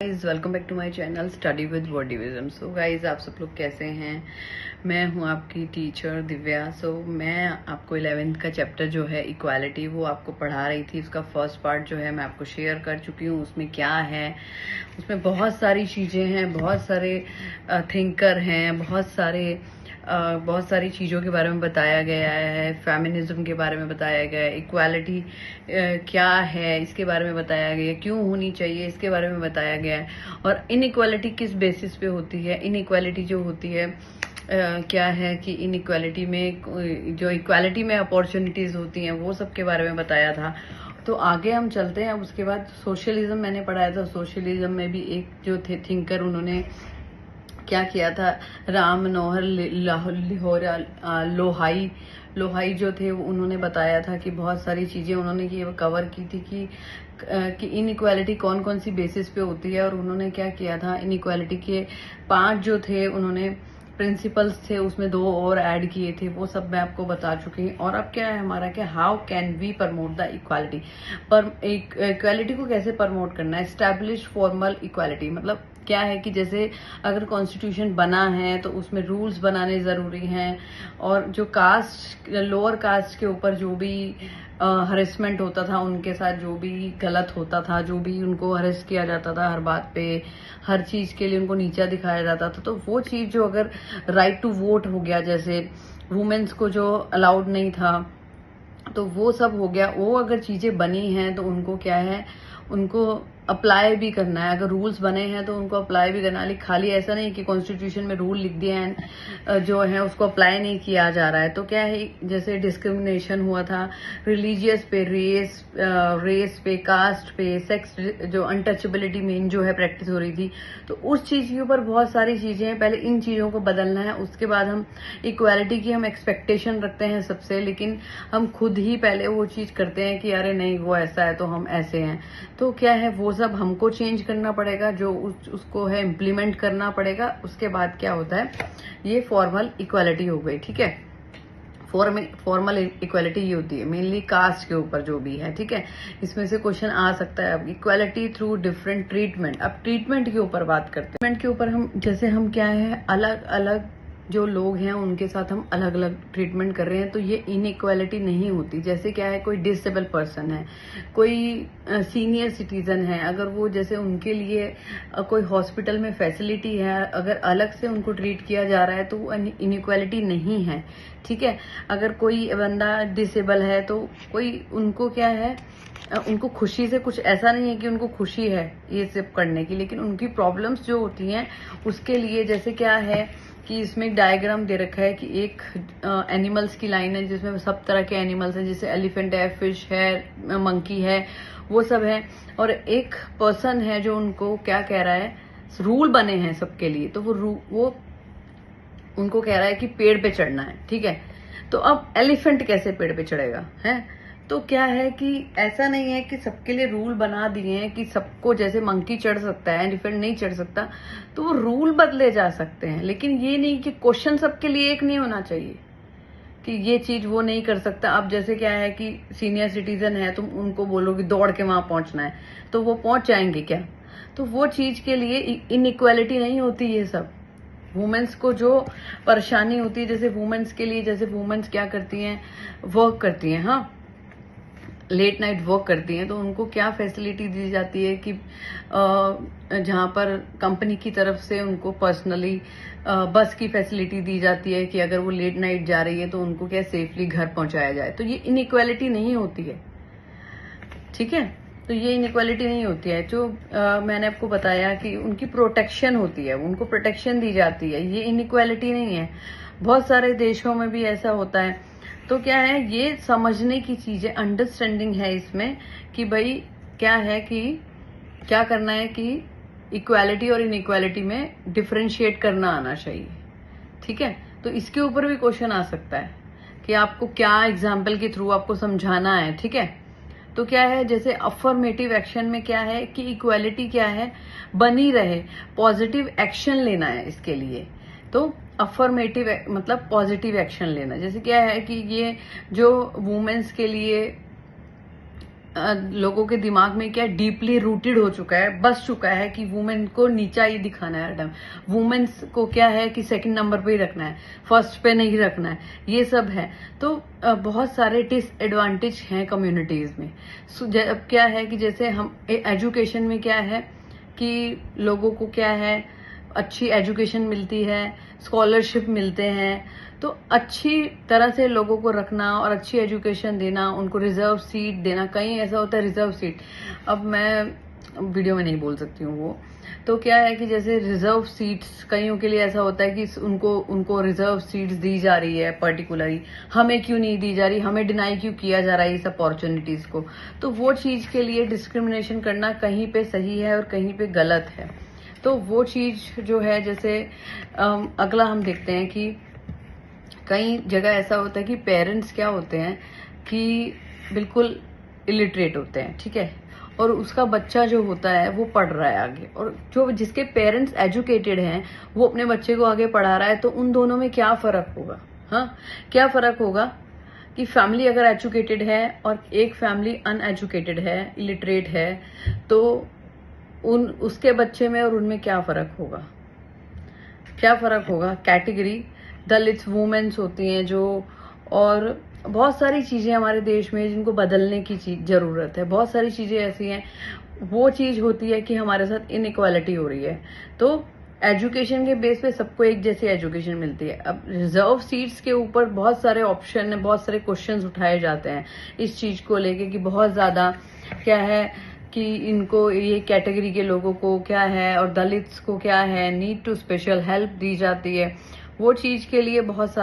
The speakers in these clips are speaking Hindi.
Guys welcome back to my channel study with वर्डिविज्म। सो गाइज आप सब लोग कैसे हैं। मैं हूं आपकी टीचर दिव्या। सो मैं आपको 11th का चैप्टर जो है इक्वालिटी वो आपको पढ़ा रही थी। उसका फर्स्ट पार्ट जो है मैं आपको शेयर कर चुकी हूँ। उसमें क्या है, उसमें बहुत सारी चीजें हैं, बहुत सारे थिंकर हैं, बहुत सारी चीज़ों के बारे में बताया गया है। फेमिनिज्म के बारे में बताया गया है, इक्वालिटी क्या है इसके बारे में बताया गया है, क्यों होनी चाहिए इसके बारे में बताया गया है, और इनइक्वालिटी किस बेसिस पे होती है। इनइक्वालिटी जो होती है क्या है कि इनइक्वालिटी में जो इक्वालिटी में अपॉर्चुनिटीज होती हैं वो सब के बारे में बताया था। तो आगे हम चलते हैं। उसके बाद सोशलिज्म मैंने पढ़ाया था। सोशलिज्म में भी एक जो थे थिंकर, उन्होंने क्या किया था, राम मनोहर लोहाई जो थे उन्होंने बताया था कि बहुत सारी चीजें उन्होंने ये कवर की थी कि इनइक्वालिटी कौन कौन सी बेसिस पे होती है। और उन्होंने क्या किया था, इनइक्वालिटी के 5 जो थे उन्होंने प्रिंसिपल्स थे, उसमें 2 और ऐड किए थे। वो सब मैं आपको बता चुकी हूँ। और अब क्या है हमारा, क्या how can we promote the equality. पर इक्वालिटी को कैसे प्रमोट करना है। एस्टैब्लिश फॉर्मल इक्वालिटी मतलब क्या है कि जैसे अगर कॉन्स्टिट्यूशन बना है तो उसमें रूल्स बनाने जरूरी हैं। और जो कास्ट, लोअर कास्ट के ऊपर जो भी हरेसमेंट होता था, उनके साथ जो भी गलत होता था, जो भी उनको हरेस किया जाता था, हर बात पे हर चीज के लिए उनको नीचा दिखाया जाता था, तो वो चीज जो अगर राइट टू वोट हो गया, जैसे वुमेन्स को जो अलाउड नहीं था, तो वो सब हो गया। वो अगर चीजें बनी हैं तो उनको क्या है, उनको अप्लाई भी करना है। अगर रूल्स बने हैं तो उनको अप्लाई भी करना है। खाली ऐसा नहीं कि कॉन्स्टिट्यूशन में रूल लिख दिए हैं जो है उसको अप्लाई नहीं किया जा रहा है। तो क्या है, जैसे डिस्क्रिमिनेशन हुआ था रिलीजियस पे, रेस पे, कास्ट पे, सेक्स, जो अनटचेबिलिटी मेन जो है प्रैक्टिस हो रही थी, तो उस चीज के ऊपर बहुत सारी चीजें हैं। पहले इन चीजों को बदलना है, उसके बाद हम इक्वालिटी की हम एक्सपेक्टेशन रखते हैं सबसे, लेकिन हम खुद ही पहले वो चीज करते हैं कि अरे नहीं वो ऐसा है तो हम ऐसे हैं। तो क्या है, वो सब हमको चेंज करना पड़ेगा, जो उसको है इम्प्लीमेंट करना पड़ेगा। उसके बाद क्या होता है, ये फॉर्मल इक्वालिटी हो गई। ठीक है, फॉर्मल इक्वालिटी ये होती है मेनली कास्ट के ऊपर जो भी है। ठीक है, इसमें से क्वेश्चन आ सकता है। अब इक्वालिटी थ्रू डिफरेंट ट्रीटमेंट। अब ट्रीटमेंट के ऊपर बात करते हैं। ट्रीटमेंट के ऊपर हम जैसे हम क्या है, अलग अलग जो लोग हैं उनके साथ हम अलग अलग ट्रीटमेंट कर रहे हैं, तो ये इनइक्वालिटी नहीं होती। जैसे क्या है, कोई डिसेबल पर्सन है, कोई सीनियर सिटीजन है, अगर वो जैसे उनके लिए कोई हॉस्पिटल में फैसिलिटी है, अगर अलग से उनको ट्रीट किया जा रहा है तो वो इनइक्वालिटी नहीं है। ठीक है, अगर कोई बंदा डिसेबल है तो कोई उनको क्या है, उनको खुशी से, कुछ ऐसा नहीं है कि उनको खुशी है ये सब करने की, लेकिन उनकी प्रॉब्लम्स जो होती हैं उसके लिए, जैसे क्या है कि इसमें एक डायग्राम दे रखा है कि एक एनिमल्स की लाइन है जिसमें सब तरह के एनिमल्स हैं, जैसे एलिफेंट है, फिश है, मंकी है, वो सब है। और एक पर्सन है जो उनको क्या कह रहा है, रूल बने हैं सबके लिए, तो वो उनको कह रहा है कि पेड़ पे चढ़ना है। ठीक है, तो अब एलिफेंट कैसे पेड़ पे चढ़ेगा है। तो क्या है कि ऐसा नहीं है कि सबके लिए रूल बना दिए हैं कि सबको, जैसे मंकी चढ़ सकता है एलिफेंट नहीं चढ़ सकता, तो वो रूल बदले जा सकते हैं, लेकिन ये नहीं कि क्वेश्चन सबके लिए एक नहीं होना चाहिए कि ये चीज वो नहीं कर सकता। अब जैसे क्या है कि सीनियर सिटीजन है, तुम उनको बोलो कि दौड़ के वहां पहुंचना है, तो वो पहुंच जाएंगे क्या। तो वो चीज के लिए इनइक्वालिटी नहीं होती। ये सब वुमेन्स को जो परेशानी होती है, जैसे वुमेन्स के लिए, जैसे वुमेन्स क्या करती हैं, वर्क करती हैं, हाँ लेट नाइट वर्क करती हैं, तो उनको क्या फैसिलिटी दी जाती है कि जहां पर कंपनी की तरफ से उनको पर्सनली बस की फैसिलिटी दी जाती है कि अगर वो लेट नाइट जा रही है तो उनको क्या सेफली घर पहुंचाया जाए। तो ये इनइक्वालिटी नहीं होती है। ठीक है, तो ये इनइक्वालिटी नहीं होती है। जो मैंने आपको बताया कि उनकी प्रोटेक्शन होती है, उनको प्रोटेक्शन दी जाती है, ये इनइक्वालिटी नहीं है। बहुत सारे देशों में भी ऐसा होता है। तो क्या है, ये समझने की चीजें, अंडरस्टैंडिंग है इसमें कि भाई क्या है कि क्या करना है कि इक्वालिटी और इनइक्वालिटी में डिफरेंशिएट करना आना चाहिए। ठीक है, तो इसके ऊपर भी क्वेश्चन आ सकता है कि आपको क्या एग्जाम्पल के थ्रू आपको समझाना है। ठीक है, तो क्या है, जैसे अफर्मेटिव एक्शन में क्या है कि इक्वालिटी क्या है, बनी रहे, पॉजिटिव एक्शन लेना है इसके लिए। तो अफर्मेटिव मतलब पॉजिटिव एक्शन लेना। जैसे क्या है कि ये जो वुमेन्स के लिए लोगों के दिमाग में क्या डीपली रूटेड हो चुका है, बस चुका है कि वुमेन को नीचा ही दिखाना है हरदम। वुमेन्स को क्या है कि सेकंड नंबर पे ही रखना है, फर्स्ट पे नहीं रखना है, ये सब है। तो बहुत सारे डिसएडवांटेज हैं कम्युनिटीज में। अब क्या है कि जैसे हम एजुकेशन में क्या है कि लोगों को क्या है अच्छी एजुकेशन मिलती है, स्कॉलरशिप मिलते हैं, तो अच्छी तरह से लोगों को रखना और अच्छी एजुकेशन देना, उनको रिजर्व सीट देना। कहीं ऐसा होता है रिजर्व सीट, अब मैं वीडियो में नहीं बोल सकती हूँ वो, तो क्या है कि जैसे रिजर्व सीट्स कईयों के लिए ऐसा होता है कि उनको रिजर्व सीट्स दी जा रही है पर्टिकुलरली, हमें क्यों नहीं दी जा रही, हमें डिनाई क्यों किया जा रहा है इस अपॉर्चुनिटीज को। तो वो चीज के लिए डिस्क्रिमिनेशन करना कहीं पे सही है और कहीं पे गलत है। तो वो चीज जो है, जैसे अगला हम देखते हैं कि कई जगह ऐसा होता है कि पेरेंट्स क्या होते हैं कि बिल्कुल इलिटरेट होते हैं, ठीक है, और उसका बच्चा जो होता है वो पढ़ रहा है आगे, और जो जिसके पेरेंट्स एजुकेटेड हैं वो अपने बच्चे को आगे पढ़ा रहा है, तो उन दोनों में क्या फर्क होगा? हाँ, क्या फर्क होगा कि फैमिली अगर एजुकेटेड है और एक फैमिली अनएजुकेटेड है, इलिटरेट है, तो उसके बच्चे में और उनमें क्या फर्क होगा? क्या फर्क होगा? कैटेगरी दलित वुमेन्स होती हैं जो, और बहुत सारी चीजें हमारे देश में जिनको बदलने की जरूरत है। बहुत सारी चीजें ऐसी हैं, वो चीज होती है कि हमारे साथ इनइक्वालिटी हो रही है। तो एजुकेशन के बेस पे सबको एक जैसी एजुकेशन मिलती है। अब रिजर्व सीट्स के ऊपर बहुत सारे ऑप्शन है, बहुत सारे क्वेश्चंस उठाए जाते हैं इस चीज को लेके कि बहुत ज्यादा क्या है कि इनको ये कैटेगरी के लोगों को क्या है और दलित्स को क्या है, नीड टू स्पेशल हेल्प दी जाती है। वो चीज के लिए बहुत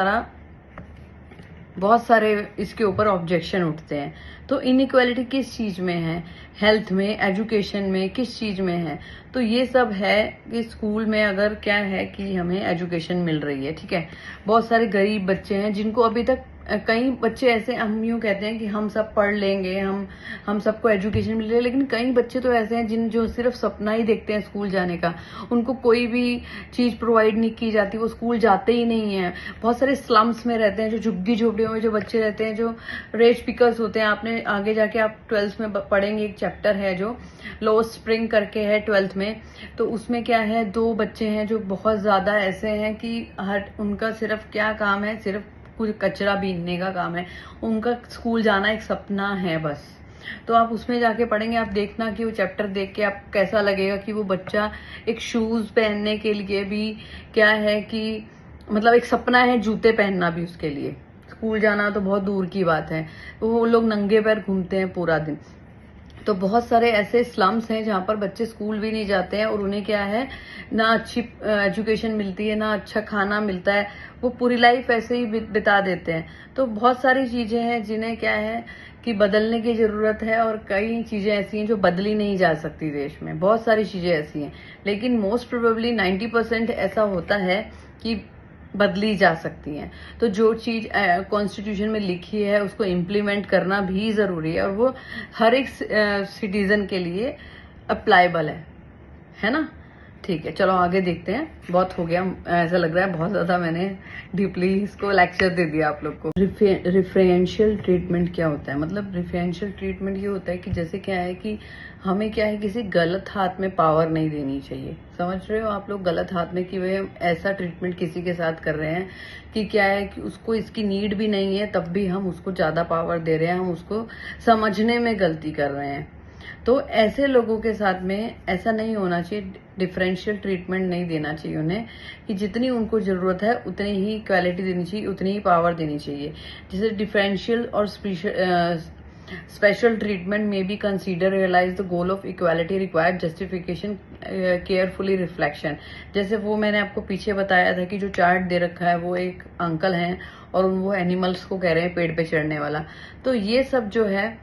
सारे इसके ऊपर ऑब्जेक्शन उठते हैं। तो इनइक्वालिटी किस चीज में है? हेल्थ में, एजुकेशन में, किस चीज में है? तो ये सब है कि स्कूल में अगर क्या है कि हमें एजुकेशन मिल रही है, ठीक है, बहुत सारे गरीब बच्चे हैं जिनको अभी तक, कई बच्चे ऐसे, हम यूं कहते हैं कि हम सब पढ़ लेंगे, हम सबको एजुकेशन मिल रही है, लेकिन कई बच्चे तो ऐसे हैं जो सिर्फ सपना ही देखते हैं स्कूल जाने का, उनको कोई भी चीज प्रोवाइड नहीं की जाती, वो स्कूल जाते ही नहीं है। बहुत सारे स्लम्स में रहते हैं, जो झुग्गी झोपड़ियों में जो बच्चे रहते हैं, जो रेज पिकर्स होते हैं। आपने आगे जाके आप 12th में पढ़ेंगे, एक चैप्टर है जो लो स्प्रिंग करके है 12th में, तो उसमें क्या है, 2 बच्चे हैं जो बहुत ज्यादा ऐसे हैं कि उनका सिर्फ क्या काम है, सिर्फ कुछ कचरा बीनने का काम है, उनका स्कूल जाना एक सपना है बस। तो आप उसमें जाके पढ़ेंगे, आप देखना कि वो चैप्टर देख के आप कैसा लगेगा कि वो बच्चा एक शूज पहनने के लिए भी क्या है कि मतलब एक सपना है जूते पहनना भी, उसके लिए स्कूल जाना तो बहुत दूर की बात है। वो लोग नंगे पैर घूमते हैं पूरा दिन। तो बहुत सारे ऐसे स्लम्स हैं जहां पर बच्चे स्कूल भी नहीं जाते हैं और उन्हें क्या है, ना अच्छी एजुकेशन मिलती है, ना अच्छा खाना मिलता है, वो पूरी लाइफ ऐसे ही बिता देते हैं। तो बहुत सारी चीजें हैं जिन्हें क्या है कि बदलने की जरूरत है, और कई चीजें ऐसी हैं जो बदली नहीं जा सकती देश में। बहुत सारी चीजें ऐसी हैं, लेकिन मोस्ट प्रोबेबली 90% ऐसा होता है कि बदली जा सकती हैं। तो जो चीज कॉन्स्टिट्यूशन में लिखी है उसको इम्प्लीमेंट करना भी जरूरी है, और वो हर एक सिटीजन के लिए अप्लाइबल है ना? ठीक है, चलो आगे देखते हैं। बहुत हो गया, ऐसा लग रहा है बहुत ज्यादा मैंने डीपली इसको लेक्चर दे दिया आप लोग को। रिफरेंशियल ट्रीटमेंट क्या होता है? मतलब रिफरेंशियल ट्रीटमेंट ये होता है कि जैसे क्या है कि हमें क्या है, किसी गलत हाथ में पावर नहीं देनी चाहिए। समझ रहे हो आप लोग? गलत हाथ में कि वे ऐसा ट्रीटमेंट किसी के साथ कर रहे हैं कि क्या है कि उसको इसकी नीड भी नहीं है, तब भी हम उसको ज्यादा पावर दे रहे हैं, हम उसको समझने में गलती कर रहे हैं। तो ऐसे लोगों के साथ में ऐसा नहीं होना चाहिए, डिफरेंशियल ट्रीटमेंट नहीं देना चाहिए उन्हें, कि जितनी उनको जरूरत है उतनी ही क्वालिटी देनी चाहिए, उतनी ही पावर देनी चाहिए। जैसे डिफरेंशियल और स्पेशल ट्रीटमेंट में be consider realize the goal of equality required justification carefully reflection. जैसे वो मैंने आपको पीछे बताया था कि जो चार्ट दे रखा है, वो एक अंकल हैं और वो एनिमल्स को कह रहे हैं पेड़ पे चढ़ने वाला। तो ये सब जो है,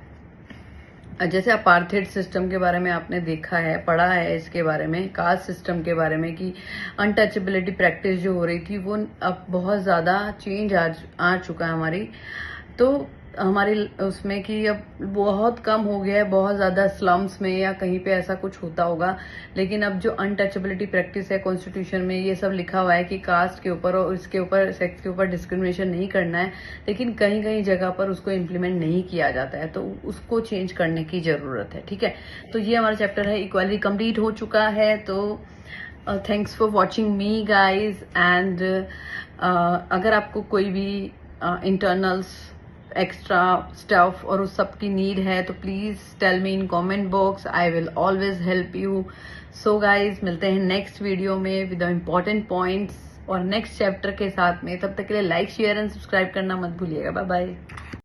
जैसे अपार्थेड सिस्टम के बारे में आपने देखा है, पढ़ा है इसके बारे में, कास्ट सिस्टम के बारे में कि अनटचेबिलिटी प्रैक्टिस जो हो रही थी वो अब बहुत ज्यादा चेंज आ चुका है हमारी। तो हमारे उसमें कि अब बहुत कम हो गया है, बहुत ज्यादा स्लम्स में या कहीं पे ऐसा कुछ होता होगा। लेकिन अब जो अनटचेबिलिटी प्रैक्टिस है कॉन्स्टिट्यूशन में, ये सब लिखा हुआ है कि कास्ट के ऊपर और इसके ऊपर, सेक्स के ऊपर डिस्क्रिमिनेशन नहीं करना है, लेकिन कहीं कहीं जगह पर उसको इम्प्लीमेंट नहीं किया जाता है, तो उसको चेंज करने की जरूरत है। ठीक है, तो ये हमारा चैप्टर है इक्वालिटी कंप्लीट हो चुका है। तो thanks for watching me guys, and अगर आपको कोई भी इंटरनल्स एक्स्ट्रा स्टफ और उस सब की नीड है तो please tell me in comment box, I will always help you. So guys, मिलते हैं नेक्स्ट वीडियो में विद द इम्पोर्टेंट पॉइंट्स और नेक्स्ट चैप्टर के साथ में। तब तक के लिए लाइक, शेयर एंड सब्सक्राइब करना मत भूलिएगा। Bye bye.